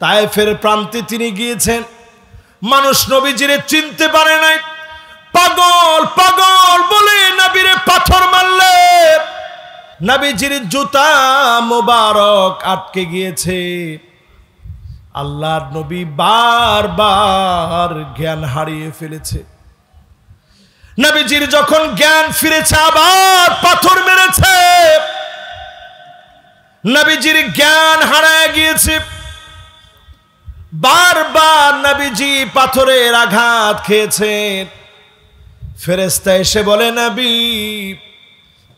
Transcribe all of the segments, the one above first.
তায়েফের প্রান্তে তিনি গিয়েছেন। মানুষ নবীজিরে চিনতে পারে নাই। পাগল পাগল বলে নবীরে পাথর মারলে নবীজির জুতা মোবারক আটকে গিয়েছে। আল্লাহর নবী বারবার জ্ঞান হারিয়ে ফেলেছে। নবীজির যখন জ্ঞান ফিরেছে আবার পাথর মেরেছে। নবীজির জ্ঞান হারায় গিয়েছে। বারবার নবীজি পাথরের আঘাত খেয়েছেন। ফেরেশতা এসে বলে, নবী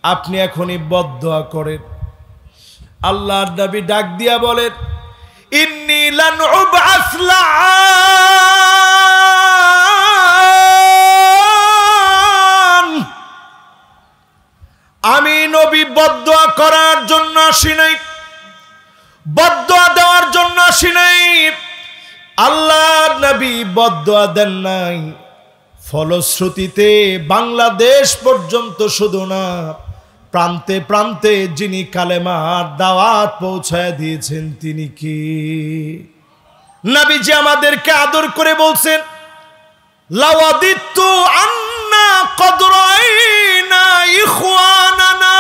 আপনি এখনই বদদুয়া করেন। আল্লাহর নবী ডাক দিয়া বলেন, ইন্নী লান উবআস লাআন, আমি নবী বদদুয়া করার জন্য আসি নাই, বদদুয়া দেওয়ার জন্য আসি নাই। আল্লাহর নবী বদদুয়া দেন নাই। ফলশ্রুতিতে বাংলাদেশ পর্যন্ত শুধু না, প্রান্তে প্রান্তে যিনি কালেমার দাওয়াত পৌঁছায় দিয়েছেন তিনি কি? নবীজি আমাদেরকে আদর করে বলছেন, লাওয়াদিতু আন্না কদ রাইনা ইখওয়ানানা,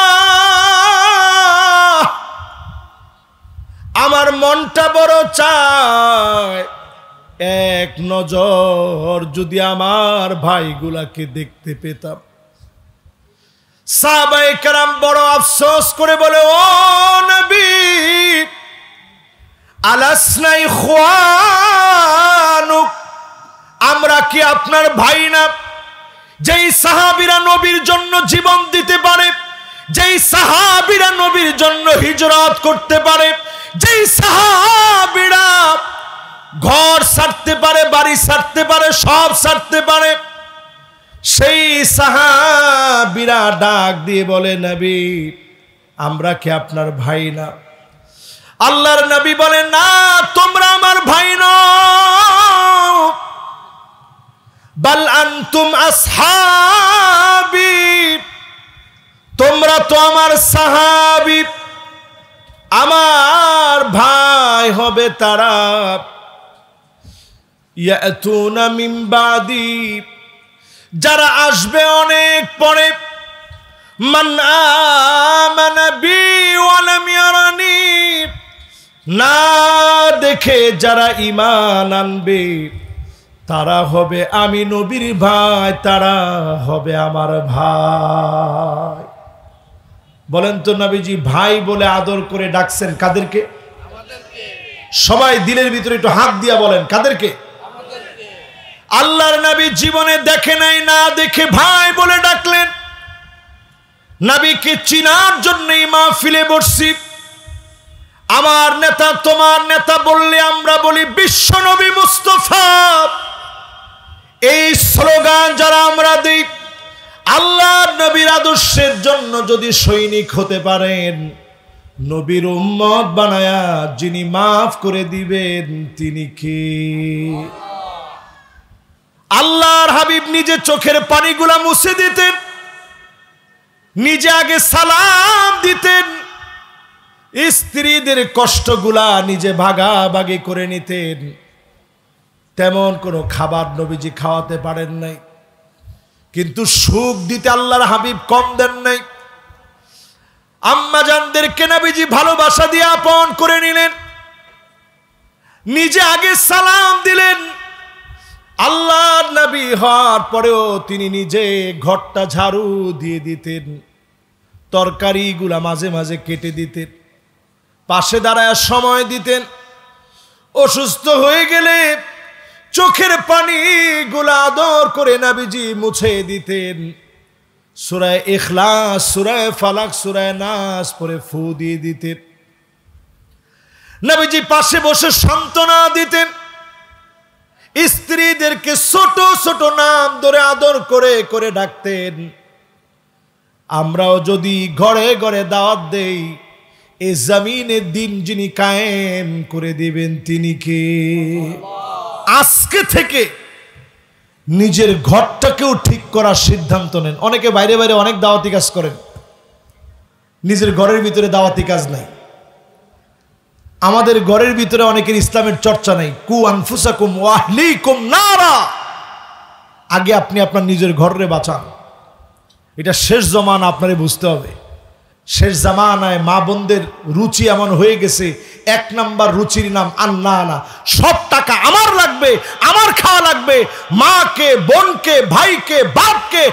আমার মনটা বড় চায় এক নজর যদি আমার ভাইগুলাকে দেখতে পেতাম। সাহাবায়ে কেরাম বড় আফসোস করে বলে, ও নবী আলাসনা ইখওয়ানুক, আমরা কি আপনার ভাই না? যেই সাহাবীরা নবীর জন্য জীবন দিতে পারে, যেই সাহাবীরা নবীর জন্য হিজরত করতে পারে, যেই সাহাবীরা ঘর ছাড়তে পারে, বাড়ি ছাড়তে পারে, সব ছাড়তে পারে, সেই সাহাবীরা ডাক দিয়ে বলে, নবী আমরা কি আপনার ভাই না? আল্লাহর নবী বলেন, না তোমরা আমার ভাই নও, বাল আনতুম আসহাবী, তোমরা তো আমার সাহাবী। আমার ভাই হবে তারা, ইয়াতুনা মিন বাদি, যারা আসবে অনেক পরে, মান আমানা বি ওয়া লাম ইয়ারানি, না দেখে যারা ঈমান আনবে তারা হবে আমি নবীর ভাই, তারা হবে আমার ভাই। বলেন তো নবীজি ভাই বলে আদর করে ডাকছেন কাদেরকে? সবাই দিলের ভিতরে একটু হাত দিয়া বলেন, কাদেরকে? আল্লাহর নবী জীবনে দেখে নাই, না দেখে ভাই বলে ডাকলেন। নবীকে চিনার জন্যই মাহফিলে বসছি। আমার নেতা তোমার নেতা বললে আমরা বলি বিশ্ব নবী মুস্তাফা। এই স্লোগান যারা আমরা দিই, আল্লাহর নবীর আদর্শের জন্য যদি সৈনিক হতে পারেন, নবীর উম্মত বানায়া যিনি মাফ করে দিবেন তিনি কি? আল্লাহর হাবিব নিজে চোখের পানিগুলা মুছে দিতেন, নিজে আগে সালাম দিতেন, স্ত্রীদের কষ্টগুলা নিজে ভাগাভাগি করে নিতেন। তেমন কোনো খাবার নবীজি খাওয়াতে পারেন নাই, কিন্তু সুখ দিতে আল্লাহর হাবিব কম দেন নাই। আম্মা জানদেরকে নবীজি ভালোবাসা দিয়ে আপন করে নিলেন, নিজে আগে সালাম দিলেন। আল্লাহর নবী হওয়ার পরেও তিনি নিজে ঘরটা ঝাড়ু দিয়ে দিতেন, তরকারিগুলা মাঝে মাঝে কেটে দিতেন, পাশে দাঁড়ায় সময় দিতেন। অসুস্থ হয়ে গেলে চোখের পানিগুলা আদর করে নবীজি মুছে দিতেন। সূরা ইখলাস, সূরা ফালাক, সূরা নাস পড়ে ফু দিয়ে দিতেন। নবীজি পাশে বসে সান্ত্বনা দিতেন। স্ত্রীদেরকে ছোট ছোট নাম ধরে আদর করে করে ডাকতেন। আমরাও যদি ঘরে ঘরে দাওয়াত দেই, এই জমিনের দিন যিনি কায়েম করে দিবেন তিনি কে? আজকে থেকে নিজের ঘরটাকেও ঠিক করার সিদ্ধান্ত নেন। অনেকে বাইরে বাইরে অনেক দাওয়াতি কাজ করেন, নিজের ঘরের ভিতরে দাওয়াতি কাজ নাই। আমাদের ঘরের ভিতরে অনেকের ইসলামের চর্চা নেই। কু আনফুসাকুম ওয়া আহলিকুম নারা, আগে আপনি আপনার নিজের ঘরে বাঁচান। এটা শেষ জমানা, আপনারে বুঝতে হবে। শেষ জামানায় মা বোনদের রুচি এমন হয়ে গেছে, এক নাম্বার রুচির নাম আন্না। সব টাকা আমার লাগবে, আমার খাওয়া লাগবে। মাকে, বোনকে, ভাইকে, বাপকে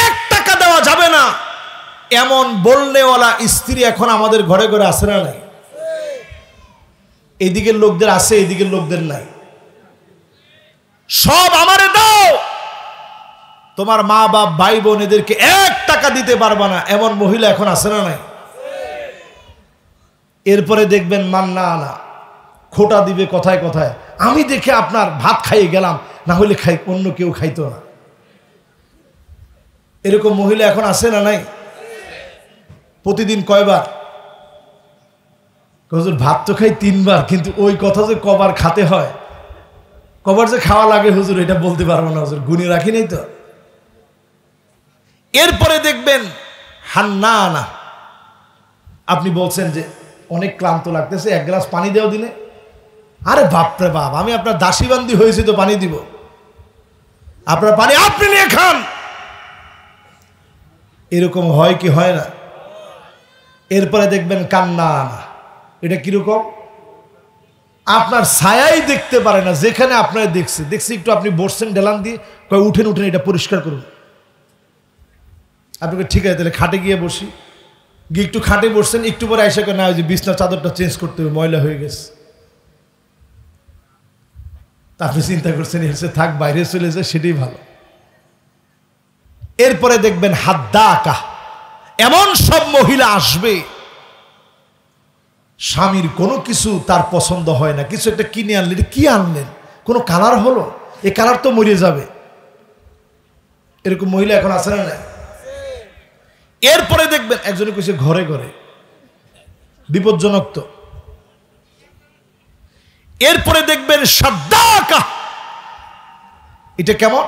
1 টাকা দেওয়া যাবে না, এমন বলনেওয়ালা স্ত্রী এখন আমাদের ঘরে ঘরে আছে না নাই? এদিকের লোকদের আছে, এদিকের লোকদের নাই। সব আমারে দাও, তোমার মা বাপ ভাই বোন এদেরকে 1 টাকা দিতে পারবা না, এমন মহিলা এখন আছে না নাই? এরপরে দেখবেন মান্না আনা, খোটা দিবে কথায় কথায়। আমি দেখে আপনার ভাত খাইয়ে গেলাম, না হলে খাই অন্য কেউ খাইতো না। এরকম মহিলা এখন আছে না নাই? প্রতিদিন কয়বার? হুজুর ভাত তো খাই 3 বার, কিন্তু ওই কথা যে কবার খাতে হয়, কবার যে খাওয়া লাগে হুজুর এটা বলতে পারবো না, হুজুর গুনে রাখি নাই তো। এরপরে দেখবেন হান্না আনা, আপনি বলছেন যে অনেক ক্লান্ত লাগতেছে, 1 গ্লাস পানি দেও দিনে। আরে বাপরে বাপ, আমি আপনার দাসীবান্দি হয়েছি তো পানি দিব? আপনার পানি আপনি নিয়ে খান। এরকম হয় কি হয় না? এরপরে দেখবেন কান্না আনা, এটা কিরকম? আপনার ছায়াই দেখতে পারে না, যেখানে আপনার দেখছি একটু আপনি বসছেন ঢেলান দিয়ে, কয় উঠেন উঠেন এটা পরিষ্কার করুন। আপনাকে ঠিক আছে তাহলে খাটে গিয়ে বসি, গিয়ে একটু খাটে বসছেন, একটু পরে এসে না ওই যে বিছনার চাদরটা চেঞ্জ করতে হবে, ময়লা হয়ে গেছে। তা আপনি চিন্তা করছেন এসে থাক, বাইরে চলে যায়, সেটাই ভালো। এরপরে দেখবেন হাদ্দাকা, এমন সব মহিলা আসবে স্বামীর কোনো কিছু তার পছন্দ হয় না, কিছু একটা কিনে আনলেন, এটা কি আনলেন, কোনো কালার হলো, এই কালার তো মরে যাবে। এরকম মহিলা এখন আছে না? এরপরে দেখবেন একজনে কইছে ঘরে ঘরে, বিপজ্জনক তো। এরপরে দেখবেন সাদ্দাকা, এটা কেমন?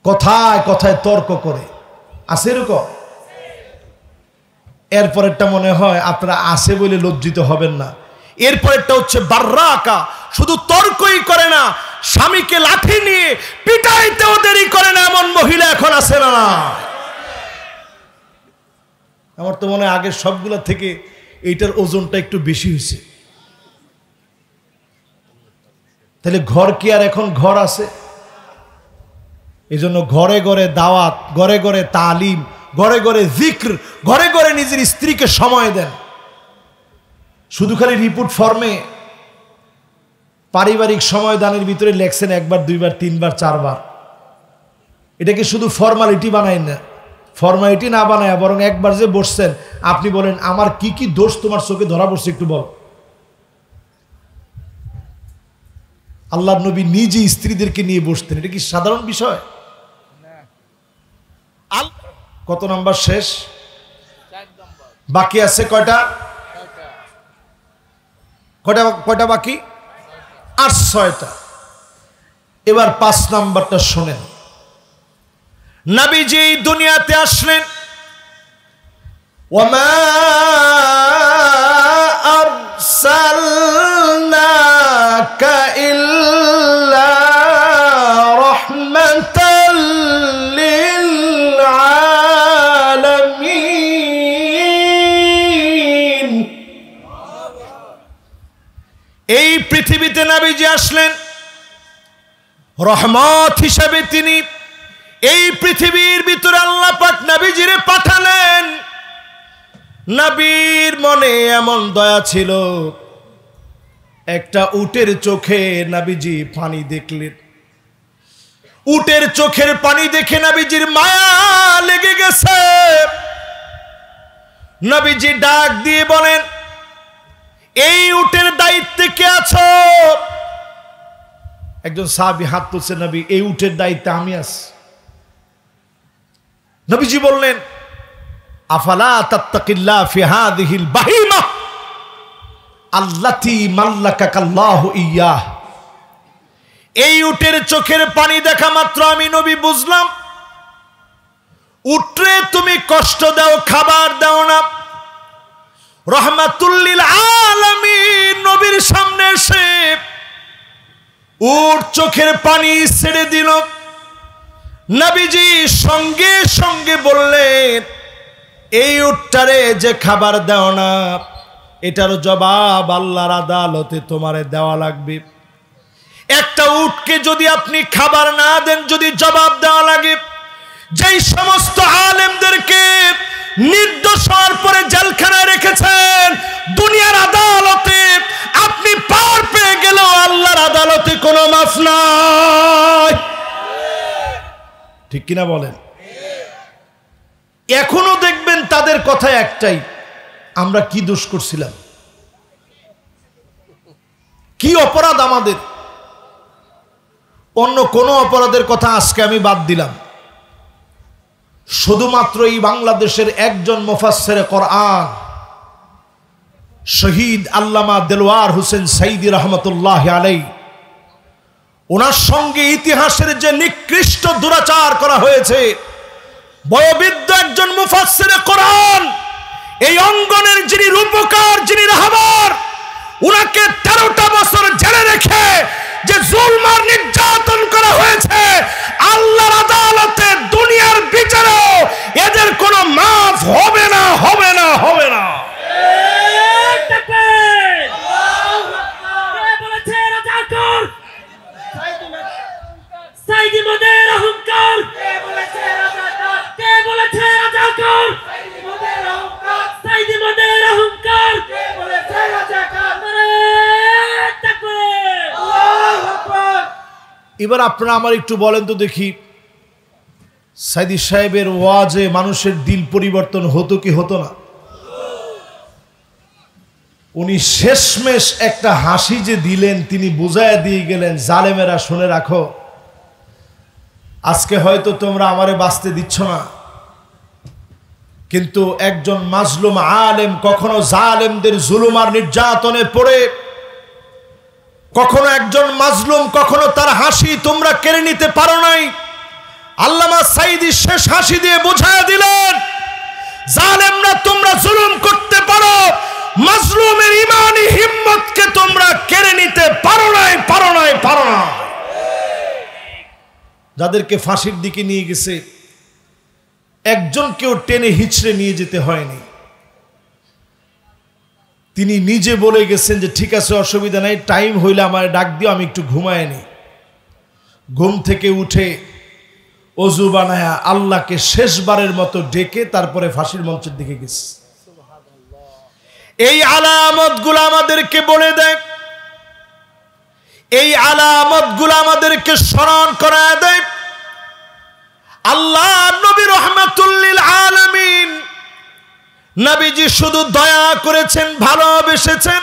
কথায় কথায় তর্ক করে, আছে এরকম? এরপরেরটা মনে হয় আপনারা আছে বলে লজ্জিত হবেন না। এরপরেরটা হচ্ছে বার্রাকা, শুধু তর্কই করে না, স্বামীকে লাঠি নিয়ে পিটাইতেও দেরি করে না, এমন মহিলা এখন আছে না? আমার তো মনে হয় আগের সবগুলা থেকে এইটার ওজনটা একটু বেশি হয়েছে। তাহলে ঘর কি আর এখন ঘর আছে? এই জন্য ঘরে ঘরে দাওয়াত, ঘরে ঘরে তালিম, ঘরে ঘরে জিক্র, ঘরে ঘরে নিজের স্ত্রীকে সময় দেন। শুধু খালি রিপোর্ট ফর্মে পারিবারিক সময় দানের ভিতরে লেখছেন 1 বার 2 বার 3 বার 4 বার, এটাকে শুধু ফর্মালিটি বানাই না। ফর্মালিটি না বানায় বরং একবার যে বসছেন, আপনি বলেন আমার কি কি দোষ তোমার চোখে ধরা পড়ছে একটু বল। আল্লাহর নবী নিজে স্ত্রীদেরকে নিয়ে বসতেন, এটা কি সাধারণ বিষয়? কত নাম্বার শেষ? বাকি আছে কয়টা? কয়টা বাকি? আর 6টা। এবার 5 নাম্বারটা শোনেন। নবীজি দুনিয়াতে আসলেন, ওয়ামা আরসালনাকা ইল্লা রাহমাতাল লিল আলামিন। এই পৃথিবীতে নবীজি আসলেন রহমত হিসেবে, তিনি এই পৃথিবীর ভিতরে আল্লাহ পাক নবীজিরে পাঠালেন। নবীর মনে এমন দয়া ছিল, একটা উটের চোখে নবীজি পানি দেখলেন। উটের চোখের পানি দেখে নবীজির মায়া লেগে গেছে। নবীজি ডাক দিয়ে বলেন, এই উটের দায়িত্বে কে আছো? একজন সাহাবী হাত তুলছে, নবী এই উটের দায়িত্বে আমি আছি। নবীজি বললেন, আফালা তাত্তাকিল্লাহ ফি হাযিহিল বাহিমা আল্লাতী মাল্লাকাকাল্লাহু ইয়্যাহ। এই উটের চোখের পানি দেখা মাত্র আমি নবী বুঝলাম, উটরে তুমি কষ্ট দাও, খাবার দাও না, রহমাতুল লিল আলামিন নবীর সামনে এসে উট চোখের পানি ছেড়ে দিল। নবীজি সঙ্গে সঙ্গে বললেন, এই উটটারে যে খাবার দাও না, এটার জবাব আল্লাহর আদালতে তোমারে দেওয়া লাগবে। একটা উটকে যদি আপনি খাবার না দেন, যদি জবাব দেওয়া লাগে, যেই সমস্ত আলেমদেরকে নির্দোষ হওয়ার পরে জেলখানায় রেখেছেন, দুনিয়ার আদালতে আপনি পার পেয়ে গেলেও আল্লাহর আদালতে কোনো মাফ নাই। ঠিক কিনা বলেন? এখনো দেখবেন তাদের কথা একটাই, আমরা কি দোষ করছিলাম, কি অপরাধ আমাদের। অন্য কোন অপরাধের কথা আজকে আমি বাদ দিলাম, শুধুমাত্র এই বাংলাদেশের একজন মুফাসসিরে কোরআন শহীদ আল্লামা দেলোয়ার হোসেন সাইদি রহমতুল্লাহ আলাইহি, ওনার সঙ্গে ইতিহাসের যে নিকৃষ্ট দুরাচার করা হয়েছে, বয়োবৃদ্ধ একজন মুফাসসিরে কোরআন, এই অঙ্গনের যিনি রূপকার, যিনি রাহবার, উনাকে 13টা বছর জেলে রেখে যে জুলম আর নির্যাতন করা হয়েছে, আল্লাহর আদালতে দুনিয়ার বিচারে এদের কোনো মাফ হবে না, হবে না, হবে না। এবার আপনারা আমার একটু বলেন তো দেখি, সাইদি সাহেবের ওয়াজে মানুষের দিল পরিবর্তন হতো কি হতো না? উনি শেষমেশ একটা হাসি যে দিলেন, তিনি বুঝায় দিয়ে গেলেন, জালেমেরা শুনে রাখো, আজকে হয়তো তোমরা আমারে বাঁচতে দিচ্ছ না, কিন্তু একজন মাজলুম আলেম কখনো জালেমদের জুলুম আর নির্যাতনে পড়ে, কখনো একজন মাজলুম, কখনো তার হাসি তোমরা কেড়ে নিতে পারো নাই। আল্লামা সাইদি শেষ হাসি দিয়ে বুঝায় দিলেন, জালেমরা তোমরা জুলুম করতে পারো, মাজলুমের ইমানি হিম্মতকে তোমরা কেড়ে নিতে পারো নাই, পারো নাই, পারো না। যাদেরকে ফাঁসির দিকে নিয়ে গেছে, একজনকেও টেনে হিচড়ে নিয়ে যেতে হয়নি। তিনি নিজে বলে গেছেন যে ঠিক আছে, অসুবিধা নাই, টাইম হইলে আমার ডাক দিও, আমি একটু ঘুমায় নি। ঘুম থেকে উঠে অজু বানায়া আল্লাহকে শেষবারের মতো ডেকে তারপরে ফাঁসির মঞ্চের দিকে গেছে। এই আলামতগুলো আমাদেরকে বলে দেয়, এই আলামতগুলো আমাদেরকে স্মরণ করায় দেয়, আল্লাহ নবী রহমাতুল লিল আলামিন, নবীজি শুধু দয়া করেছেন, ভালোবেসেছেন,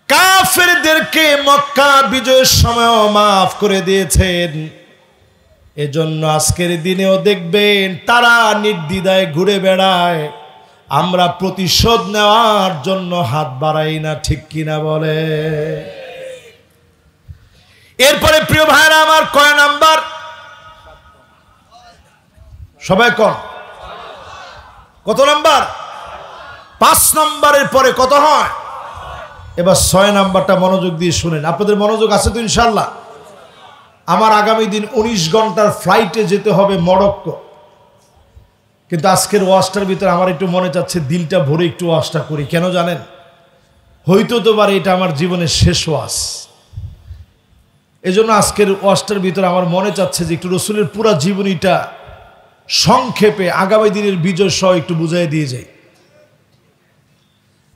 কাফেরদেরকে মক্কা বিজয়ের সময়ও মাফ করে দিয়েছেন। এজন্য আজকের দিনেও দেখবেন তারা নির্দ্বিধায় ঘুরে বেড়ায়, আমরা প্রতিশোধ নেওয়ার জন্য হাত বাড়াই না। ঠিক কিনা বলে? এরপরে প্রিয় ভাইরা আমার, কয় নাম্বার? সবাই কন, কত নাম্বার? 5 নম্বরের পরে কত হয়? এবার 6 নাম্বারটা মনোযোগ দিয়ে শুনেন। আপনাদের মনোযোগ আছে তো ইনশাল্লাহ? আমার আগামী দিন 19 ঘন্টার ফ্লাইটে যেতে হবে মরক্কো, কিন্তু আজকের ওয়াজটার ভিতরে আমার একটু মনে চাচ্ছে দিলটা ভরে একটু ওয়াজটা করি। কেন জানেন? হয়তো তো পারে এটা আমার জীবনের শেষ ওয়াজ, এজন্য আজকের ওয়াজটার ভিতরে আমার মনে চাচ্ছে যে একটু রসুলের পুরা জীবনীটা সংক্ষেপে আগামী দিনের বিজয় সহ একটু বুঝাই দিয়ে যাই।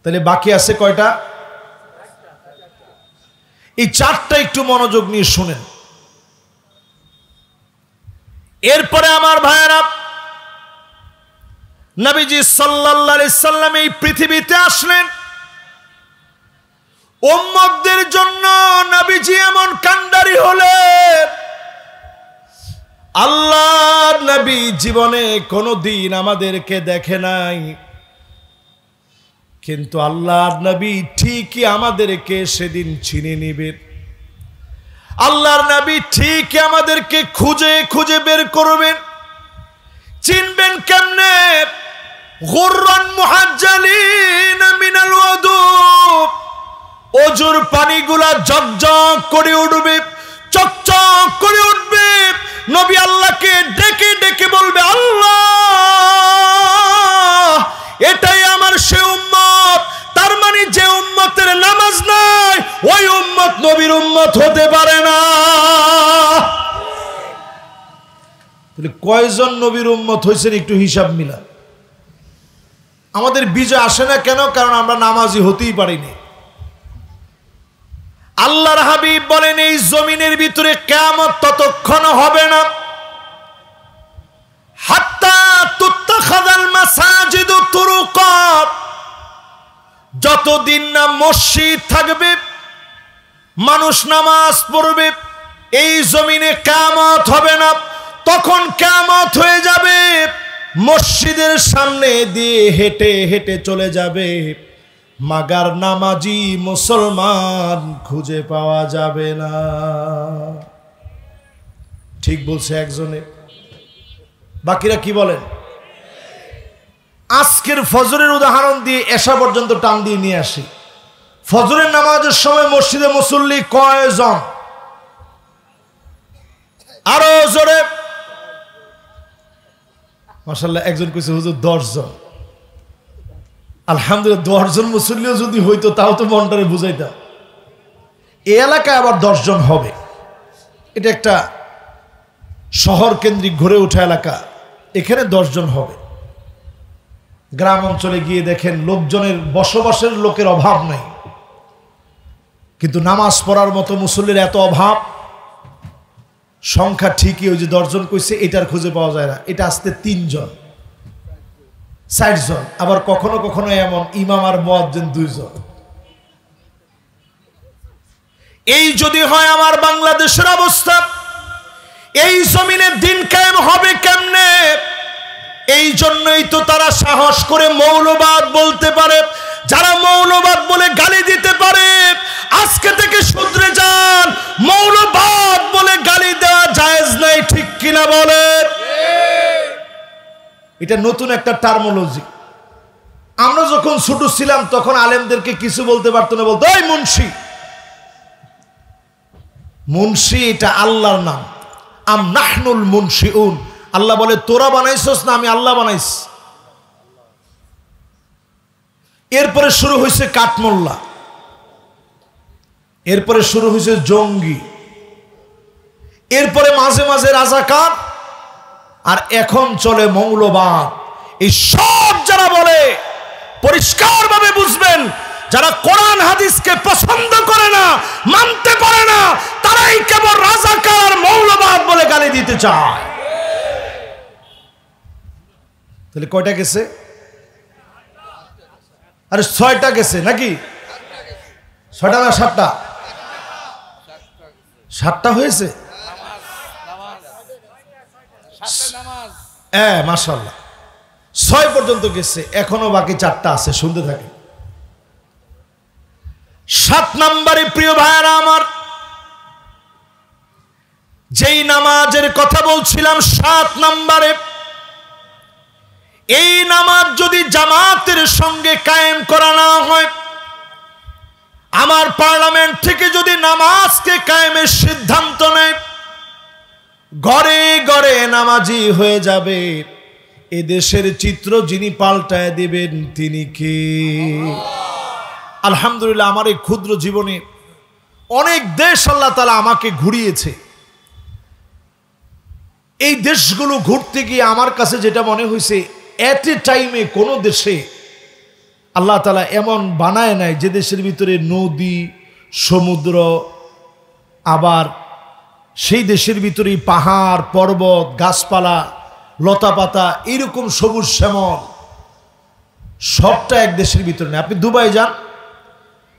তাহলে বাকি আছে কয়টা? এই 4টা একটু মনোযোগ নিয়ে শুনেন। এরপরে আমার ভাইয়েরা, নবীজি সাল্লাল্লাহু আলাইহি সাল্লাম এই পৃথিবীতে আসলেন উম্মতদের জন্য। নবীজি এমন কান্ডারি হলেন, আল্লাহর নবী জীবনে কোনোদিন আমাদেরকে দেখে নাই, কিন্তু আল্লাহর নবী ঠিকই আমাদেরকে সেদিন চিনে নিবেন। আল্লাহর নবী ঠিকই আমাদেরকে খুঁজে খুঁজে বের করবেন। চিনবেন কেমনে? গুররান মুহাজ্জালিন মিনাল ওযু, ওজুর পানিগুলা জগজগ করে উঠবে, চকচক করে উঠবে। নবী আল্লাহকে ডেকে ডেকে বলবে, আল্লাহ এটাই আমার সে উম্মত। তার মানে যে উম্মতের নামাজ নাই ওই উম্মত নবীর উম্মত হতে পারে না। তাহলে কয়জন নবীর উম্মত হয়েছেন একটু হিসাব মিলা। আমাদের বিজয় আসে না কেন? কারণ আমরা নামাজি হতেই পারিনি। আল্লাহর হাবিব বলেন, এই জমিনের ভিতরে কিয়ামত ততক্ষণ হবে না হাত্তা তুত্তাখাযাল মাসাজিদু তুরুকা, যতদিন না মসজিদ থাকবে, মানুষ নামাজ পড়বে, এই জমিনে কিয়ামত হবে না। তখন কিয়ামত হয়ে যাবে, মসজিদের সামনে দিয়ে হেঁটে হেঁটে চলে যাবে, মাগার নামাজি মুসলমান খুঁজে পাওয়া যাবে না। ঠিক বলছে একজনে, বাকিরা কি বলেন? আজকের ফজরের উদাহরণ দিয়ে এশা পর্যন্ত টান দিয়ে নিয়ে আসি। ফজরের নামাজের সময় মসজিদে মুসল্লি কয়জন? আরো জোরে। মাশাআল্লাহ, একজন কইছে হুজুর 10 জন। আলহামদুলিল্লাহ, 10 জন মুসল্লিও যদি হইতো তাও তো মনটারে বুঝাইতাম। এই এলাকায় আবার 10 জন হবে। এটা একটা শহর কেন্দ্রিক গড়ে ওঠা এলাকা, এখানে 10 জন হবে। গ্রাম অঞ্চলে গিয়ে দেখেন লোকজনের, বসবাসের লোকের অভাব নাই, কিন্তু নামাজ পড়ার মতো মুসল্লির এত অভাব। সংখ্যা ঠিকই ওই যে 10 জন কইছে, এটার খুঁজে পাওয়া যায় না। এটা আসতে 3 জন 60 জন। আবার কখনো কখনো এমন ইমাম আর মুয়াজ্জিন 2 জন। এই যদি হয় আমার বাংলাদেশের অবস্থা, এই জমিনে দিন কায়েম হবে কেমনে? এই জন্যই তো তারা সাহস করে মৌলবাদ বলতে পারে। যারা মৌলবাদ বলে গালি দিতে পারে, আজকে থেকে শুধরে যান। মৌলবাদ বলে গালি দেওয়া জায়েজ নাই, ঠিক কিনা বলেন? এটা নতুন একটা টার্মোলজি। আমরা যখন ছোট ছিলাম তখন আলেমদেরকে কিছু বলতে পারতো না, বলতো ওই মুন্সি। মুন্সি এটা আল্লাহর নাম। আম নাহনুল মুনশিউন, আল্লাহ বলে তোরা বানাইছস না, আমি আল্লাহ বানাইছি। এরপরে শুরু হয়েছে কাঠমোল্লা, এরপরে শুরু হয়েছে জঙ্গি, এরপরে মাঝে মাঝে রাজাকার, আর এখন চলে মৌলবাদ। এই সব যারা বলে পরিষ্কারভাবে বুঝবেন, যারা কোরআন হাদিসকে পছন্দ করে না, মানতে পারে না, তারাই কেবল রাজাকার মৌলবাদ বলে গালি দিতে চায়। তাহলে কয়টা গেছে? আরে 6টা গেছে নাকি? 6টা না 7টা? 7টা হয়েছে। হ্যাঁ, মাশাআল্লাহ, 6 পর্যন্ত গেছে, এখনো বাকি 4টা আছে, শুনতে থাকে। 7 নম্বরে প্রিয় ভাইরা আমার, যেই নামাজের কথা বলছিলাম 7 নম্বরে, এই নামাজ যদি জামাতের সঙ্গে কায়েম করা না হয়, আমার পার্লামেন্ট থেকে যদি নামাজকে কায়েমের সিদ্ধান্ত নেয়, ঘরে ঘরে নামাজি হয়ে যাবে, এ দেশের চিত্র যিনি পাল্টায় দিবেন তিনি কে? আলহামদুলিল্লাহ, আমার এই ক্ষুদ্র জীবনে অনেক দেশ আল্লাহ তাআলা আমাকে ঘুরিয়েছে। এই দেশগুলো ঘুরতে গিয়ে আমার কাছে যেটা মনে হয়েছে, এট এ টাইমে কোনো দেশে আল্লাহ তাআলা এমন বানায় নাই যে দেশের ভিতরে নদী, সমুদ্র, আবার সেই দেশের ভিতরেই পাহাড়, পর্বত, গাছপালা, লতাপাতা, এইরকম সবুজ শ্যামল, সবটা এক দেশের ভিতরে নেই। আপনি দুবাই যান,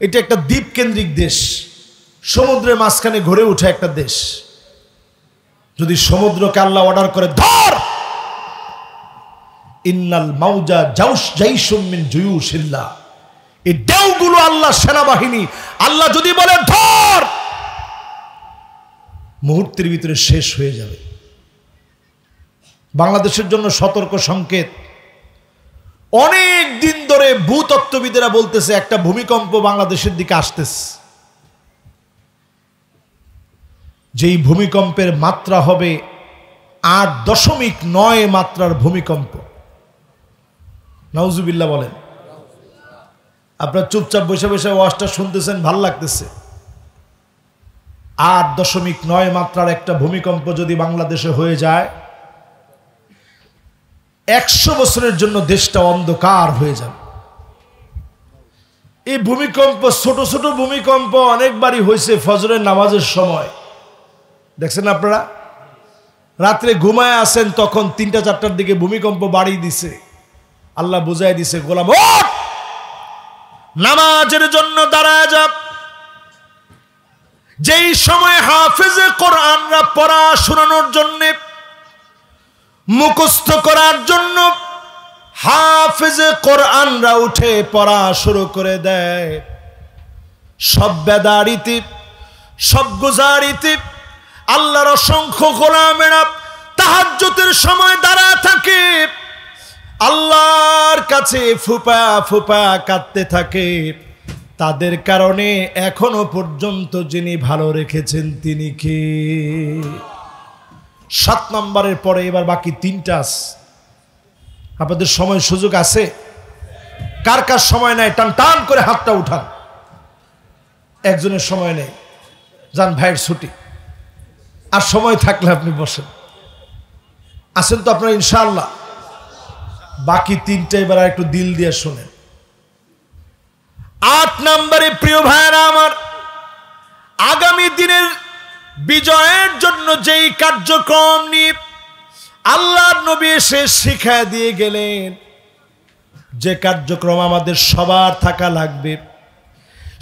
এটা একটা দ্বীপ কেন্দ্রিক দেশ, সমুদ্রের মাঝখানে ঘুরে ওঠা একটা দেশ। যদি সমুদ্রকে আল্লাহ অর্ডার করে ধর, ইন্নাল মাউজা জাইশুম মিন জুয়ুশিল্লাহ, এই ঢেউগুলো আল্লাহ সেনাবাহিনী। আল্লাহ যদি বলে ধর, মুহূর্তের ভিতরে শেষ হয়ে যাবে। বাংলাদেশের জন্য সতর্ক সংকেত, অনেক দিন ধরে ভূতত্ত্ববিদেরা বলতেছে একটা ভূমিকম্প বাংলাদেশের দিকে আসতেছে, যেই ভূমিকম্পের মাত্রা হবে 8.9 মাত্রার ভূমিকম্প। নাউজুবিল্লাহ বলেন। আপনার চুপচাপ বসে বসে ওয়াজটা শুনতেছেন, ভাল লাগতেছে। 8.9 মাত্রার একটা ভূমিকম্প যদি বাংলাদেশে হয়ে যায়, 100 বছরের জন্য দেশটা অন্ধকার হয়ে যাবে। এই ভূমিকম্প ছোট ছোট ভূমিকম্প অনেকবারই হয়েছে ফজরের নামাজের সময়, দেখছেন আপনারা? রাত্রে ঘুমায় আছেন, তখন 3টা-4টার দিকে ভূমিকম্প বাড়িয়ে দিছে, আল্লাহ বুঝাই দিছে, গোলাম ওঠ, নামাজের জন্য দাঁড়ায় যা। যেই সময় হাফেজে কোরআনরা পড়া শোনানোর জন্য, মুখস্থ করার জন্য হাফেজে কোরআনরা উঠে পড়া শুরু করে দেয়, সব বেদারিতে, সব গুজারিতে আল্লাহর অসংখ্য গোলামেরা তাহাজ্জুদের সময় দাঁড়ায় থাকে, আল্লাহর কাছে ফুপা ফুপা কাঁদতে থাকে। তাদের কারণে এখনো পর্যন্ত যিনি ভালো রেখেছেন তিনি কে? 7 নম্বরের পরে এবার বাকি 3টা। আপনাদের সময় সুযোগ আছে? কার কার সময় নেই টান টান করে হাতটা উঠান। একজনের সময় নেই, যান ভাইয়ের ছুটি। আর সময় থাকলে আপনি বসেন। আছেন তো আপনারা ইনশাআল্লাহ? বাকি 3টা এবার একটু দিল দিয়ে শোনেন। 8 নম্বরে প্রিয় ভাইরা আমার, আগামী দিনের বিজয়ের জন্য যেই কার্যক্রম নিয়ে আল্লাহর নবী এসে শিখায় দিয়ে গেলেন, যে কার্যক্রম আমাদের সবার থাকা লাগবে,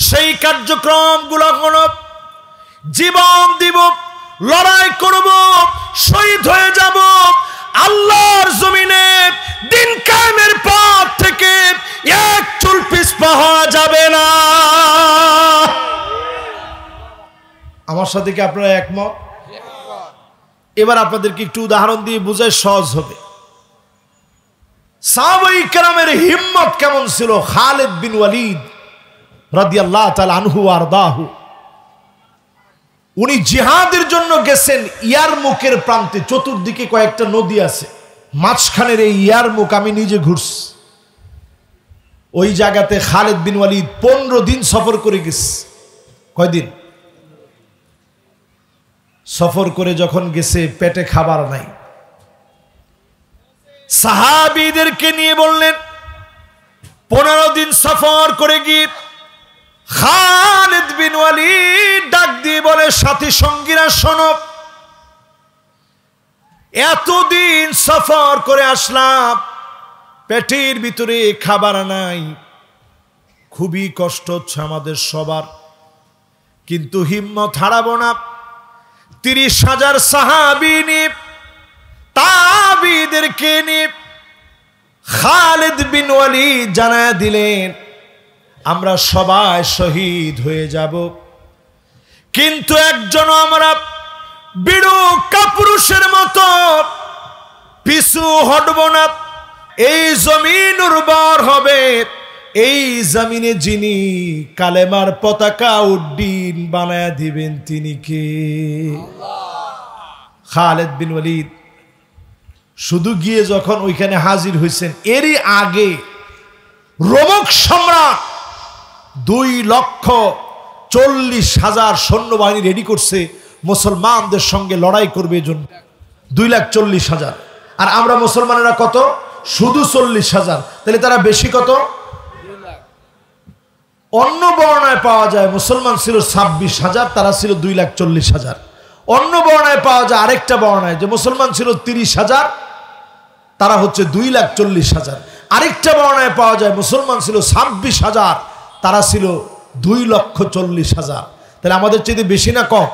সেই কার্যক্রমগুলো হলো জীবন দিব, লড়াই করব, শহীদ হয়ে যাব, আল্লাহর জমিনে দিন কায়েমের পথ থেকে এক চুল পিছপা হওয়া যাবে না। আমার সাথে কি আপনারা একমত? এবার আপনাদেরকে একটু উদাহরণ দিয়ে বুঝায় সহজ হবে। সাহাবায়ে কেরামের হিম্মত কেমন ছিল। খালিদ বিন ওয়ালিদ রাদিয়াল্লাহু তাআলা আনহু আরদাহু, উনি জিহাদের জন্য গেছেন ইয়ারমুকের প্রান্তে। চতুর্দিকে কয়েকটা নদী আছে, মাঝখানের এই ইয়ারমুক আমি নিজে ঘুরছি। ওই জায়গাতে খালিদ বিন ওয়ালিদ 15 দিন সফর করে গেছে। কয়দিন সফর করে যখন গেছে, পেটে খাবার নাই। সাহাবীদেরকে নিয়ে বললেন, 15 দিন সফর করে গিয়ে খালিদ বিন ওয়ালিদ ডাক দিয়ে বলে, সাথী সঙ্গীরা শোনো, এতদিন সফর করে আসলাম, পেটের ভিতরে খাবার নাই, খুবই কষ্ট হচ্ছে আমাদের সবার, কিন্তু হিম্মত হারাবো না। 30,000 সাহাবী নিয়ে, তাবিঈদেরকে নিয়ে খালিদ বিন ওয়ালিদ জানায় দিলেন, আমরা সবাই শহীদ হয়ে যাব, কিন্তু একজন আমরা বিড়ু কাপুরুষের মতো পিছু হটব না। এই জমিন উর্বর হবে, এই জমিনে যিনি কালেমার পতাকা উড্ডীন বানায় দিবেন তিনি কে? খালিদ বিন ওয়ালিদ শুধু গিয়ে যখন ওইখানে হাজির হয়েছেন, এরই আগে রোমক সম্রাট 2,40,000 সৈন্যবাহিনী রেডি করছে মুসলমানদের সঙ্গে লড়াই করবে জন্য। 2,40,000, আর আমরা মুসলমানেরা কত? শুধু 40,000। তাহলে তারা বেশি কত? অন্য বর্ণায় পাওয়া যায় মুসলমান ছিল 26,000, তারা ছিল 2,40,000। অন্য বর্ণায় পাওয়া যায় আরেকটা বর্ণায় যে মুসলমান ছিল 30,000, তারা হচ্ছে 2,40,000। আরেকটা বর্ণায় পাওয়া যায় মুসলমান ছিল 26,000, তারা ছিল 2,40,000। তাহলে আমাদের চেয়ে বেশি না কম?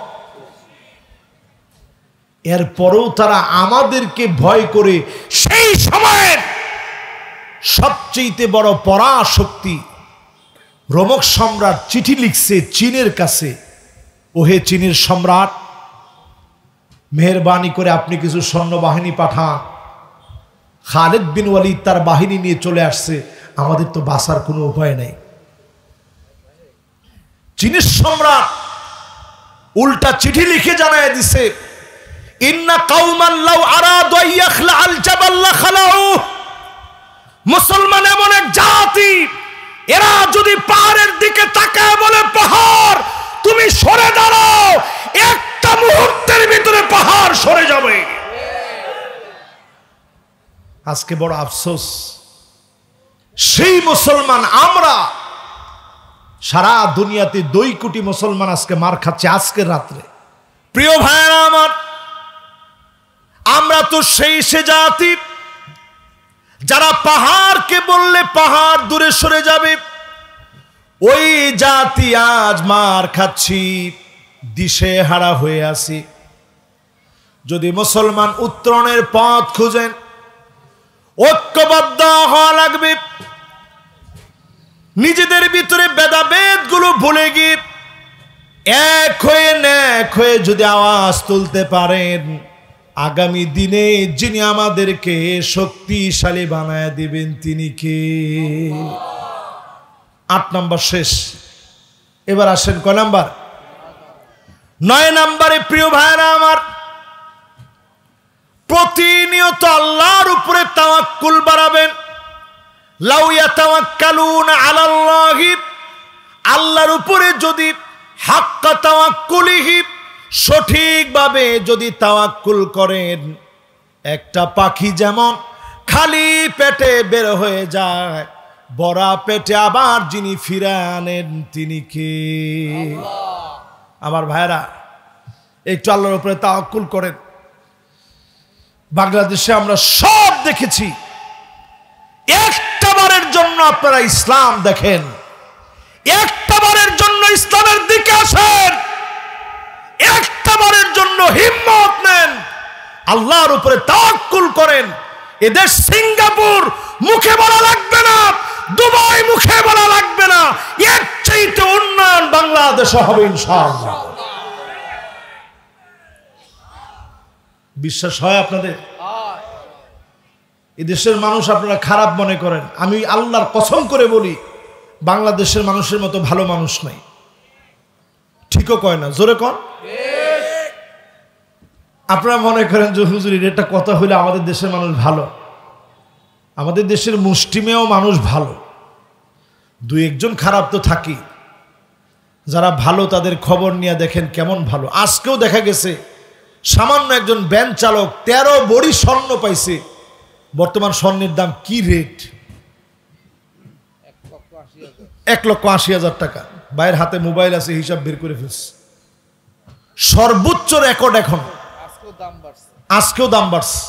এরপরেও তারা আমাদেরকে ভয় করে সেই সময়ের সবচেয়ে বড় পরাশক্তি রোমক সম্রাট চিঠি লিখছে চীনের কাছে, ওহে চীনের সম্রাট, মেহেরবানি করে আপনি কিছু সৈন্যবাহিনী পাঠান, খালিদ বিন ওয়ালিদ তার বাহিনী নিয়ে চলে আসছে, আমাদের তো বাঁচার কোনো উপায় নাই। চীনের সম্রাট উল্টা চিঠি লিখে জানায় দিছে, ইন্না কাউমান লাউ আরাদু ইয়াখলা আল জাবাল লা খালাউ। মুসলমান এমন এক জাতি, এরা যদি পাহাড়ের দিকে তাকায় বলে পাহাড় তুমি সরে দাঁড়াও, একটা মুহূর্তের ভিতরে পাহাড় সরে যাবে। আজকে বড় আফসোস, সেই মুসলমান আমরা, সারা দুনিয়াতে 2 কোটি মুসলমান আজকে মার খাচ্ছে আজকের রাত্রে। প্রিয় ভাইরা আমার, আমরা তো সেই সে জাতি যারা পাহাড়কে বললে পাহাড় দূরে সরে যাবে, ওই জাতি আজ মার খাচ্ছি, দিশে হারা হয়ে আছি। যদি মুসলমান উত্তরণের পথ খুঁজেন, ঐক্যবদ্ধ হওয়া লাগবে। নিজেদের ভিতরে ভেদাভেদ গুলো ভুলে গিয়ে এক হয়ে যদি আওয়াজ তুলতে পারেন, আগামী দিনে যিনি আমাদেরকে শক্তিশালী বানায় দিবেন তিনি কে? 8 নাম্বার শেষ, এবার আসেন কয় নাম্বার? 9 নাম্বারে প্রিয় ভাইরা আমার, প্রতিনিয়ত আল্লাহর উপরে তাওয়াক্কুল বাড়াবেন। লাউ ইয়াতাওয়াক্কালুনা আলাল্লাহি, আল্লাহর উপরে যদি হাক্কা তাওয়াক্কুলিহি, সঠিকভাবে যদি তাওয়াক্কুল করেন, একটা পাখি যেমন খালি পেটে বের হয়ে যায়, ভরা পেটে আবার যিনি ফিরে আনেন তিনি কে? আমার ভাইরা, একটু আল্লাহর উপরে তাওয়াক্কুল করেন। বাংলাদেশে আমরা সব দেখেছি, একটাবারের জন্য আপনারা ইসলাম দেখেন, একটাবারের জন্য ইসলামের দিকে আসেন, একটাবারের জন্য হিম্মত নেন, আল্লাহর উপরে তাওয়াক্কুল করেন। এদেশ সিঙ্গাপুর মুখে বলা লাগবে না, দুবাই মুখে বলা লাগবে না, এর চাইতে উন্নয়ন বাংলাদেশে হবে ইনশাআল্লাহ। বিশ্বাস হয় আপনাদের? এদেশের মানুষ আপনারা খারাপ মনে করেন, আমি আল্লাহর কসম করে বলি, বাংলাদেশের মানুষের মতো ভালো মানুষ নাই। ঠিকও কয় না, জোরে কন। আপনারা মনে করেন যে হুজুর এটা কথা হইলে আমাদের দেশের মানুষ ভালো, আমাদের দেশের মুষ্টিমেয় মানুষ ভালো, 2-1 জন খারাপ তো থাকি। যারা ভালো তাদের খবর নিয়ে দেখেন কেমন ভালো। আজকেও দেখা গেছে সামান্য একজন ভ্যান চালক 13 বড়ি স্বর্ণ পাইছে। বর্তমান স্বর্ণের দাম কি রেট? 1,80,000 টাকা। ভাইয়ের হাতে মোবাইল আছে, হিসাব বের করে ফেলছে। সর্বোচ্চ রেকর্ড এখন, আজকেও দাম বাড়ছে।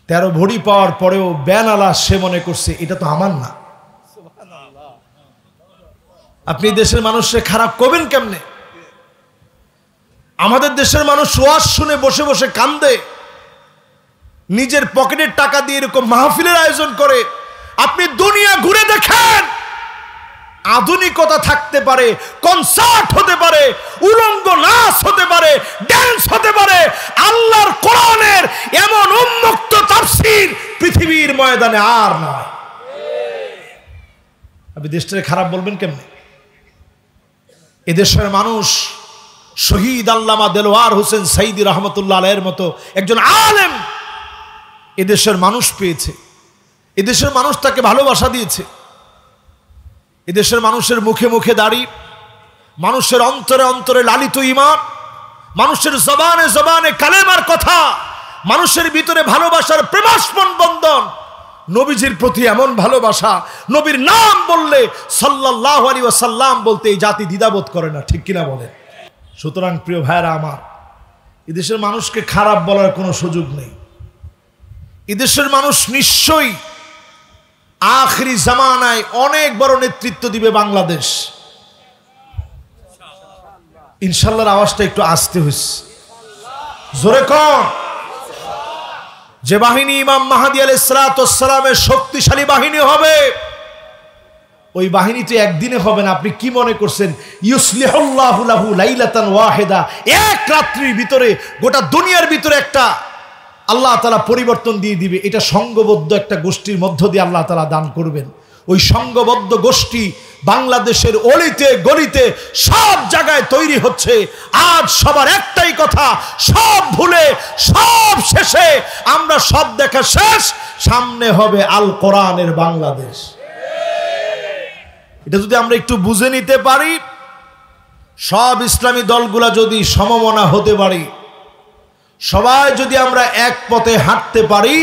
13 ভরি পাওয়ার পরেও ব্যানালা সে মনে করছে এটা তো আমার না। আপনি দেশের মানুষকে খারাপ করবেন কেমনে? আমাদের দেশের মানুষ ওয়াজ শুনে বসে বসে কান্দে, নিজের পকেটের টাকা দিয়ে এরকম মাহফিলের আয়োজন করে। আপনি দুনিয়া ঘুরে দেখেন, আধুনিকতা থাকতে পারে, কনসার্ট হতে পারে, উলঙ্গ নাচ হতে পারে, ড্যান্স হতে পারে, আল্লাহর কোরআনের এমন উন্মুক্ত তাফসীর পৃথিবীর ময়দানে আর নয়। আপনি দেশটাকে খারাপ বলবেন কেমনে? এদেশের মানুষ শহীদ আল্লামা দেলোয়ার হোসেন সাইদি রহমতুল্লাহ আলাইহির মতো একজন আলেম এদেশের মানুষ পেয়েছে। এদেশের মানুষ তাকে ভালোবাসা দিয়েছে। এদেশের মানুষের মুখে মুখে দাড়ি, মানুষের অন্তরে অন্তরে লালিত ঈমান, মানুষের জবানে জবানে কালেমার কথা, মানুষের ভিতরে ভালোবাসার প্রেমাস্পন বন্ধন, নবীজির প্রতি এমন ভালোবাসা, নবীর নাম বললে সাল্লাল্লাহু আলাইহি ওয়াসাল্লাম বলতে এই জাতি দ্বিধাবোধ করে না, ঠিক কিনা বলেন? সুতরাং প্রিয় ভাইরা আমার, এদেশের মানুষকে খারাপ বলার কোনো সুযোগ নেই। এদেশের মানুষ নিশ্চয়ই আখিরি জামানায় অনেক বড় নেতৃত্ব দিবে বাংলাদেশ। ইনশাআল্লাহর আওয়াজটা একটু আস্তে হইছে, জোরে কম। যে বাহিনী ইমাম মাহদী আলাইহিস সালাতু ওয়াস সালামের শক্তিশালী বাহিনী হবে, ওই বাহিনী তো একদিনে হবে না। আপনি কি মনে করছেন ইউসলিহুল্লাহু লাহু লাইলাতান ওয়াহিদা, এক রাত্রির ভিতরে গোটা দুনিয়ার ভিতরে একটা আল্লাহ তাআলা পরিবর্তন দিয়ে দিবে। এটা সংঘবদ্ধ একটা গোষ্ঠীর মধ্য দিয়ে আল্লাহ তাআলা দান করবেন। ওই সংঘবদ্ধ গোষ্ঠী বাংলাদেশের অলিতে গলিতে সব জায়গায় তৈরি হচ্ছে। আজ সবার একটাই কথা, সব ভুলে সব শেষে আমরা সব দেখা শেষ, সামনে হবে আল কোরআনের বাংলাদেশ। এটা যদি আমরা একটু বুঝে নিতে পারি, সব ইসলামী দলগুলা যদি সমমনা হতে পারি, সবাই যদি আমরা এক পথে হাঁটতে পারি,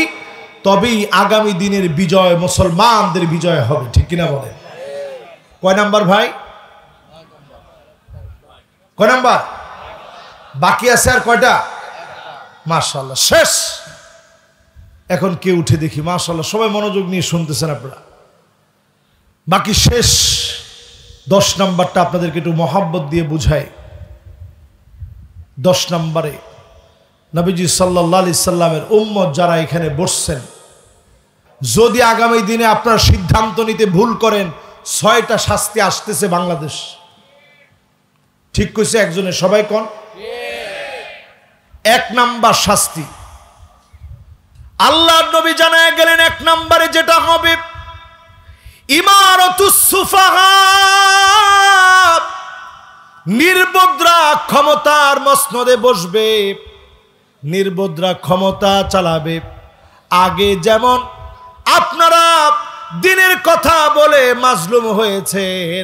তবেই আগামী দিনের বিজয় মুসলমানদের বিজয় হবে। ঠিক কিনা বলেন? কয় নাম্বার ভাই? কয় নাম্বার? বাকি আছে আর কয়টা? মাশাআল্লাহ, শেষ। এখন কে উঠে দেখি? মাশাআল্লাহ, সবাই মনোযোগ নিয়ে শুনতেছেন আপনারা। বাকি শেষ। 10 নাম্বারটা আপনাদেরকে একটু মহাব্বত দিয়ে বুঝাই। 10 নম্বরে নবীজি সাল্লাল্লাহু আলাইহি সাল্লামের উম্মত যারা এখানে বসছেন, যদি আগামী দিনে আপনারা সিদ্ধান্ত নিতে ভুল করেন, 6টা শাস্তি আসতেছে বাংলাদেশ। ঠিক কইছে একজনে? সবাই কোন? 1 নাম্বার শাস্তি আল্লাহর নবী জানায় গেলেন, 1 নম্বরে যেটা হবে, ইমারাতুস সুফাহা, নির্বোধরা ক্ষমতার মসনদে বসবে, নির্বোধরা ক্ষমতা চালাবে। আগে যেমন আপনারা দিনের কথা বলে মাজলুম হয়েছেন,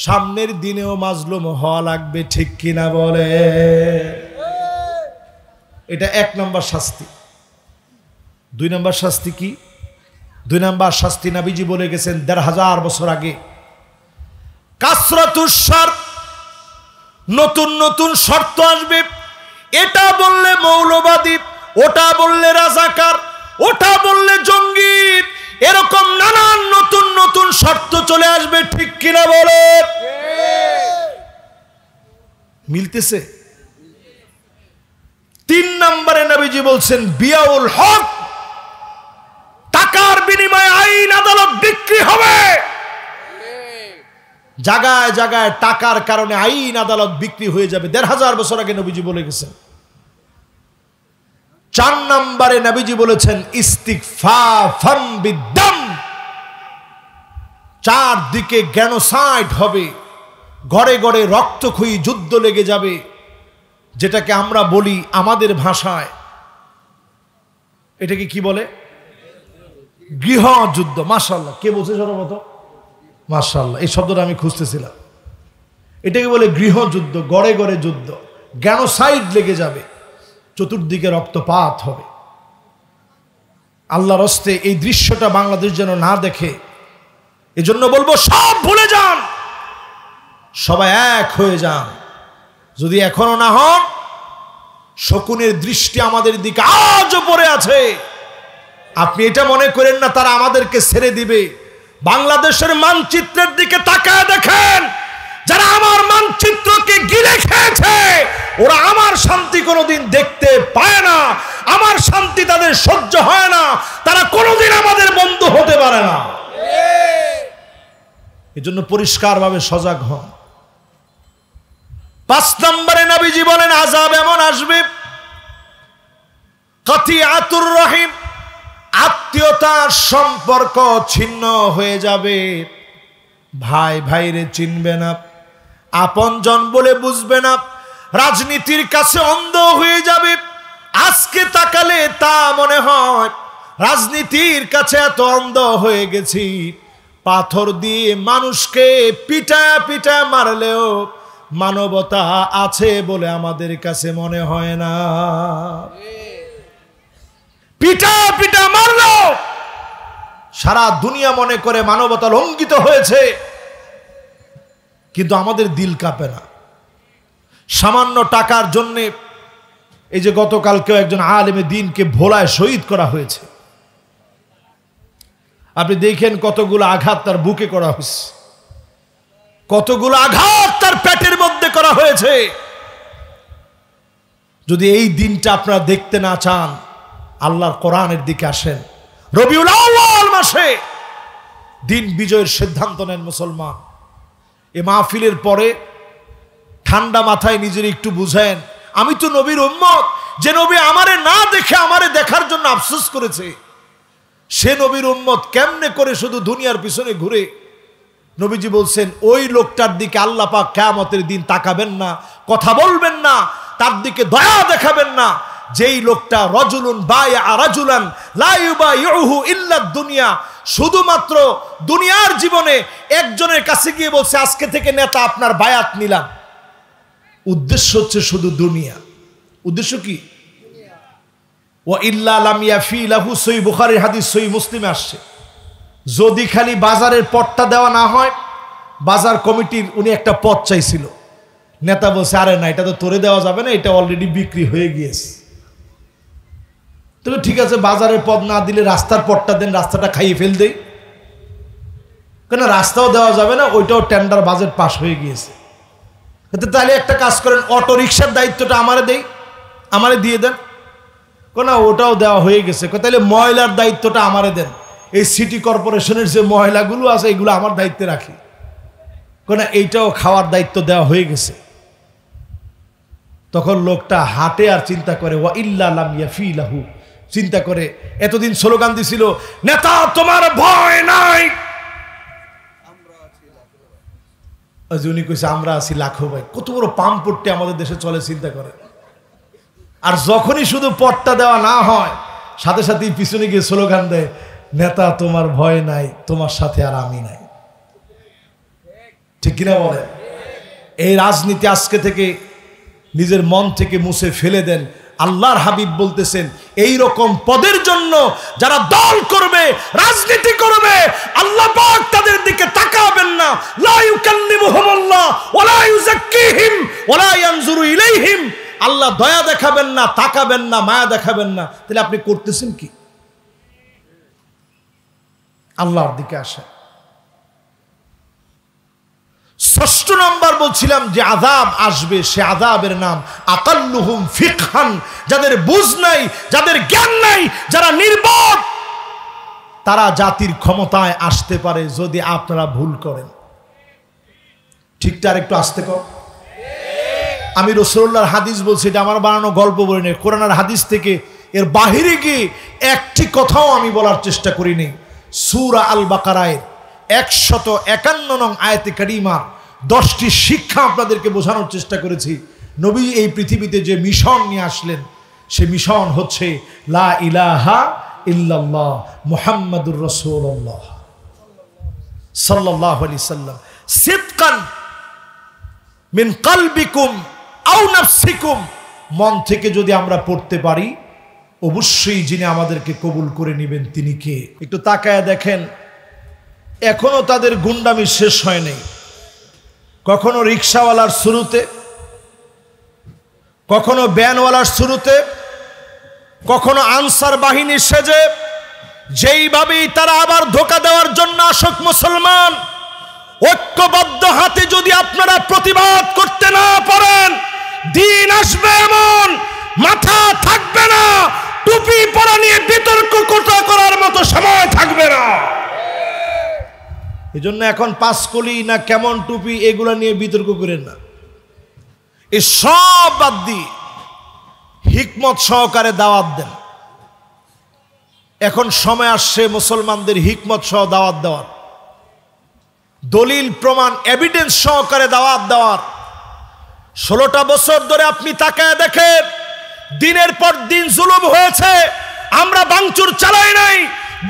সামনের দিনেও মাজলুম হওয়া লাগবে। ঠিক কিনা বলে? এটা 1 নম্বর শাস্তি। 2 নম্বর শাস্তি কি? 2 নম্বর শাস্তি নবীজি বলে গেছেন 1500 বছর আগে, কাসরাতুস শার, নতুন নতুন শর্ত আসবে। এটা বললে মৌলবাদী, ওটা বললে রাজাকার, ওটা বললে জঙ্গি, এরকম নানান নতুন নতুন শর্ত চলে আসবে। ঠিক কিনা বলে? মিলতেছে? 3 নম্বরে নবীজি বলছেন বিয়াউল হক, টাকার বিনিময়ে আইন আদালত বিক্রি হবে। জায়গায় জায়গায় টাকার কারণে আইন আদালত বিক্রি হয়ে যাবে। 1500 বছর আগে নবীজি বলে গেছেন। 4 নম্বরে নবীজি বলেছেন ইস্তিগফাফাম বিদ্দাম, চারদিকে জেনোসাইড হবে, ঘরে ঘরে রক্তক্ষয়ী যুদ্ধ লেগে যাবে, যেটাকে আমরা বলি আমাদের ভাষায়, এটাকে কি বলে? গৃহযুদ্ধ। মাশাআল্লাহ, কে বলছে সর্বপ্রথম? মাশাআল্লাহ, এই শব্দটা আমি খুঁজতেছিলাম। এটাকে বলে গৃহযুদ্ধ, গড়ে গড়ে যুদ্ধ, জেনোসাইড লেগে যাবে, চতুর্দিকে রক্তপাত হবে। আল্লাহর হস্তে এই দৃশ্যটা বাংলাদেশ যেন না দেখে, এজন্য বলবো সব ভুলে যান, সবাই এক হয়ে যান। যদি এখনো না হন, শকুনের দৃষ্টি আমাদের দিকে আজও পড়ে আছে। আপনি এটা মনে করেন না তারা আমাদেরকে ছেড়ে দিবে। বাংলাদেশের মানচিত্রের দিকে তাকায় দেখেন, যারা আমার মানচিত্রকে গিলে খেয়েছে, ওরা আমার শান্তি কোনোদিন দেখতে পায় না, আমার শান্তি তাদের সহ্য হয় না, তারা কোনোদিন আমাদের বন্ধু হতে পারে না। এজন্য পরিষ্কারভাবে সজাগ হন। 5 নম্বরে নবীজি বলেন আযাব এমন আসবে, কাতিয়াতুর রহিম, আত্মীয়তার সম্পর্ক ছিন্ন হয়ে যাবে। ভাই ভাইরে চিনবে না, আপনজন বলে বুঝবে না, রাজনীতির কাছে অন্ধ হয়ে যাবে। আজকে তাকালে তা মনে হয় রাজনীতির কাছে এত অন্ধ হয়ে গেছি, পাথর দিয়ে মানুষকে পিটা পিটা মারলেও মানবতা আছে বলে আমাদের কাছে মনে হয় না। পিটা পিটা মারলো, সারা দুনিয়া মনে করে মানবতা লঙ্ঘিত হয়েছে, কিন্তু আমাদের দিল কাঁপে না। সামান্য টাকার জন্যে এই যে গতকালকেও একজন আলেমে দ্বীনকে ভোলায় শহীদ করা হয়েছে। আপনি দেখেন কতগুলো আঘাত তার বুকে করা হয়েছে, কতগুলো আঘাত তার পেটের মধ্যে করা হয়েছে। যদি এই দিনটা আপনারা দেখতে না চান, আল্লাহর কোরআনের দিকে আসেন। রবিউল আউয়াল মাসে দিন বিজয়ের সিদ্ধান্ত নেন মুসলমান। এ মাহফিলের পরে ঠান্ডা মাথায় নিজের একটু বুঝেন, আমি তো নবীর উম্মত, যে নবী আমারে না দেখে আমারে দেখার জন্য আফসোস করেছে, সে নবীর উম্মত কেমনে করে শুধু দুনিয়ার পিছনে ঘুরে? নবীজি বলছেন ওই লোকটার দিকে আল্লাহ পাক কিয়ামতের দিন তাকাবেন না, কথা বলবেন না, তার দিকে দয়া দেখাবেন না, যেই লোকটা রাজুলুন বায়া রাজুলান লা ইউবাইউহু ইল্লা দুনিয়া, শুধুমাত্র দুনিয়ার জীবনে একজনের কাছে গিয়ে বলছে আজকে থেকে নেতা আপনার বায়াত নিলাম। উদ্দেশ্য হচ্ছে শুধু দুনিয়া। উদ্দেশ্য কি? ওয়া ইল্লা লাম ইয়াফি লাহু, সহিহ বুখারীর হাদিস, সহিহ মুসলিমে আসছে, যদি খালি বাজারের পদটা দেওয়া না হয়, বাজার কমিটির উনি একটা পদ চাইছিল, নেতা বলছে আরে না, এটা তো তোরে দেওয়া যাবে না, এটা অলরেডি বিক্রি হয়ে গিয়েছে। তবে ঠিক আছে, বাজারের পদ না দিলে রাস্তার পদটা দেন, রাস্তাটা খাইয়ে ফেল দেই, কেন রাস্তাও দেওয়া যাবে না, ওইটাও টেন্ডার বাজেট পাস হয়ে গিয়েছে। তাহলে একটা কাজ করেন, অটো রিক্সার দায়িত্বটা আমারে দেই, আমারে দিয়ে দেন। না ওটাও দেওয়া হয়ে গেছে। তাহলে ময়লার দায়িত্বটা আমারে দেন, এই সিটি কর্পোরেশনের যে ময়লাগুলো আছে এগুলো আমার দায়িত্বে রাখি। না এইটাও খাওয়ার দায়িত্ব দেওয়া হয়ে গেছে। তখন লোকটা হাটে আর চিন্তা করে ওয়া ইল্লা লাম ইয়াফি লাহু, চিন্তা করে এতদিন স্লোগান দিছিল নেতা তোমার ভয় নাই, উনি কইছে আমরা আছি লাখো ভাই। কত বড় পাম্পট্টি আমাদের দেশে চলে, চিন্তা করে। আর যখনই শুধু পটটা দেওয়া না হয়, সাথে সাথেই পিছনে গিয়ে স্লোগান দেয় নেতা তোমার ভয় নাই, তোমার সাথে আর আমি নাই। ঠিক কিনা বলে? এই রাজনীতি আজকে থেকে নিজের মন থেকে মুছে ফেলে দেন। আল্লাহর হাবিব বলতেছেন এই রকম পদের জন্য যারা দল করবে, রাজনীতি করবে, আল্লাহ পাক তাদের দিকে তাকাবেন না। লা ইউকাল্লিমুহুমুল্লাহ ওয়া লা ইউযাক্কিহিম ওয়া লা ইয়ানজুরু ইলাইহিম, আল্লাহ দয়া দেখাবেন না, তাকাবেন না, মায়া দেখাবেন না। তাহলে আপনি করতেছেন কি? আল্লাহর দিকে আসেন। ষষ্ঠ নম্বর বলছিলাম যে আযাব আসবে, সে আযাবের নাম আকাল্লুহুম ফিকহান, যাদের বুঝ নাই, যাদের জ্ঞান নাই, যারা নির্বোধ, তারা জাতির ক্ষমতায় আসতে পারে যদি আপনারা ভুল করেন। ঠিকটা আর একটু আসতে কর। আমি রাসূলুল্লাহর হাদিস বলছি, এটা আমার বানানো গল্প বলি না, কোরআনের হাদিস থেকে এর বাহিরে গিয়ে একটি কথাও আমি বলার চেষ্টা করিনি। সূরা আল বাকারায় 151 নং আয়াতে কারিমার 10টি শিক্ষা আপনাদেরকে বোঝানোর চেষ্টা করেছি। নবী এই পৃথিবীতে যে মিশন নিয়ে আসলেন, সে মিশন হচ্ছে লা ইলাহা ইল্লাল্লাহ মুহাম্মাদুর রাসূলুল্লাহ সাল্লাল্লাহু আলাইহি সাল্লাম, সিদকান মিন কলবিকুম আও নাফসিকুম, মন থেকে যদি আমরা পড়তে পারি, অবশ্যই যিনি আমাদেরকে কবুল করে নেবেন তিনি কে? একটু তাকায় দেখেন, এখনো তাদের গুন্ডামি শেষ হয় নাই। কখনো রিক্সাওয়ালার শুরুতে, কখনো ব্যানওয়ালার শুরুতে, কখনো আনসার বাহিনীর সেজে, যেইভাবেই তারা আবার ধোঁকা দেওয়ার জন্য আসক মুসলমান, ঐক্যবদ্ধ হাতে যদি আপনারা প্রতিবাদ করতে না পারেন, দিন আসবে এমন মাথা থাকবে না, টুপি পরা নিয়ে বিতর্ক করার মতো সময় থাকবে না। এই জন্য এখন পাঁচকলি না কেমন টুপি এগুলা নিয়ে বিতর্ক করেন না, এই সব বাদ দিয়ে হিকমত সহকারে দাওয়াত দেন। এখন সময় আসছে মুসলমানদের হিকমত সহ দাওয়াত দেওয়ার, দলিল প্রমাণ এভিডেন্স সহকারে দাওয়াত দেওয়ার। 16টা বছর ধরে আপনি তাকায় দেখেন, দিনের পর দিন জুলুম হয়েছে, আমরা ভাঙচুর চালাই নাই,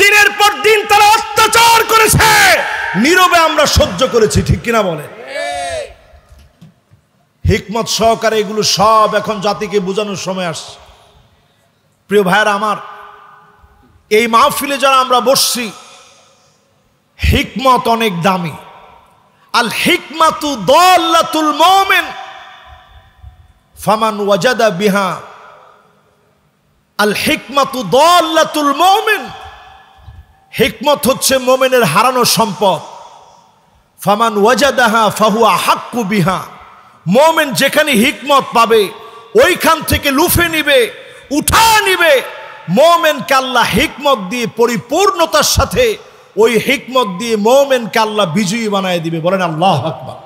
দিনের পর দিন তারা অত্যাচার করেছে, নীরবে আমরা সহ্য করেছি। ঠিক কিনা বলে? হিকমত সহকারে এগুলো সব এখন জাতিকে বোঝানোর সময় আসছে। প্রিয় ভাইরা আমার, এই মাহফিলে যারা আমরা বসছি, হিকমত অনেক দামি। আল হিকমাতু দাল্লাতুল মুমিন ফামান ওয়াজাদা বিহা, আল হিকমাতু দাল্লাতুল মুমিন, হিকমত হচ্ছে মুমিনের হারানো সম্পদ। ফামান ওয়াজাদাহা ফাহুয়া হাক্কু বিহা, মুমিন যেখানে হিকমত পাবে ওইখান থেকে লুফে নিবে, উঠা নিবে। মুমিনকে আল্লাহ হিকমত দিয়ে পরিপূর্ণতার সাথে, ওই হিকমত দিয়ে মুমিনকে আল্লাহ বিজয়ী বানায় দিবে। বলেন আল্লাহু আকবার।